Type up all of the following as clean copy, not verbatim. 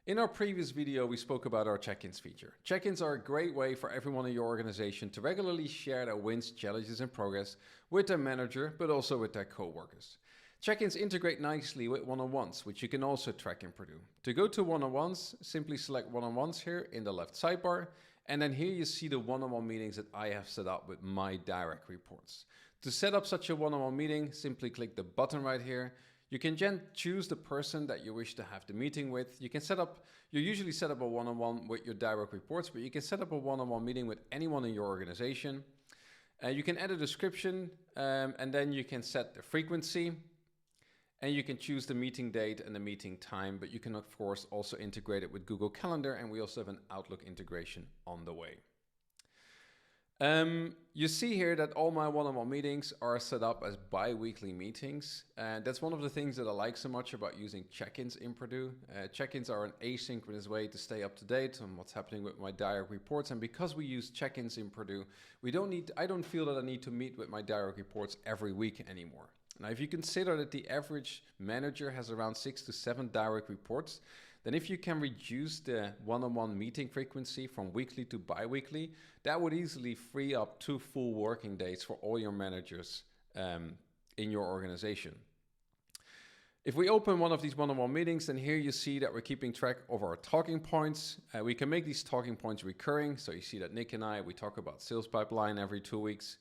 In our previous video, we spoke about our check-ins feature. Check-ins are a great way for everyone in your organization to regularly share their wins, challenges, and progress with their manager, but also with their co-workers. Check-ins integrate nicely with one-on-ones, which you can also track in Purdue. To go to one-on-ones, simply select one-on-ones here in the left sidebar, and then here you see the one-on-one meetings that I have set up with my direct reports. To set up such a one-on-one meeting, simply click the button right here. You can then choose the person that you wish to have the meeting with. You usually set up a one-on-one with your direct reports, but you can set up a one-on-one meeting with anyone in your organization. You can add a description, and then you can set the frequency, and you can choose the meeting date and the meeting time, but you can of course also integrate it with Google Calendar, and we also have an Outlook integration on the way. You see here that all my one-on-one meetings are set up as bi-weekly meetings. And that's one of the things that I like so much about using check-ins in Purdue. Check-ins are an asynchronous way to stay up to date on what's happening with my direct reports. And because we use check-ins in Purdue, I don't feel that I need to meet with my direct reports every week anymore. Now, if you consider that the average manager has around 6 to 7 direct reports, then if you can reduce the one-on-one meeting frequency from weekly to bi-weekly, that would easily free up 2 full working days for all your managers in your organization. If we open one of these one-on-one meetings, then here you see that we're keeping track of our talking points. We can make these talking points recurring. So you see that Nick and we talk about sales pipeline every 2 weeks.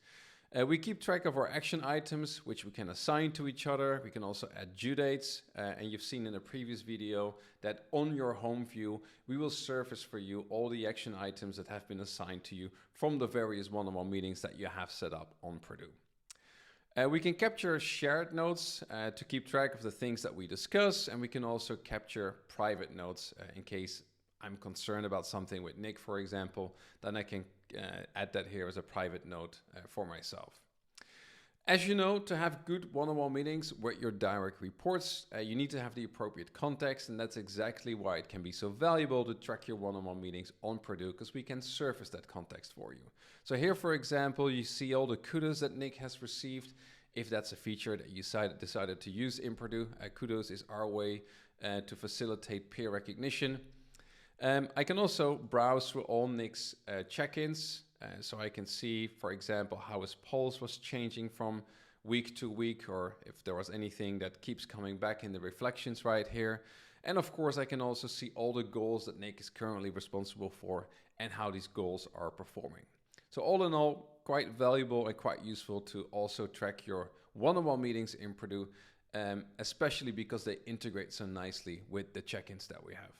We keep track of our action items, which we can assign to each other. We can also add due dates. And you've seen in a previous video that on your home view, we will surface for you all the action items that have been assigned to you from the various one-on-one meetings that you have set up on Purdue. We can capture shared notes to keep track of the things that we discuss. And we can also capture private notes in case I'm concerned about something with Nick, for example, then I can add that here as a private note for myself. As you know, to have good one-on-one meetings with your direct reports, you need to have the appropriate context, and that's exactly why it can be so valuable to track your one-on-one meetings on Purdue, because we can surface that context for you. So here, for example, you see all the kudos that Nick has received. If that's a feature that you decided to use in Purdue, kudos is our way to facilitate peer recognition. I can also browse through all Nick's check-ins, so I can see, for example, how his pulse was changing from week to week, or if there was anything that keeps coming back in the reflections right here. And of course, I can also see all the goals that Nick is currently responsible for and how these goals are performing. So all in all, quite valuable and quite useful to also track your one-on-one meetings in Purdue, especially because they integrate so nicely with the check-ins that we have.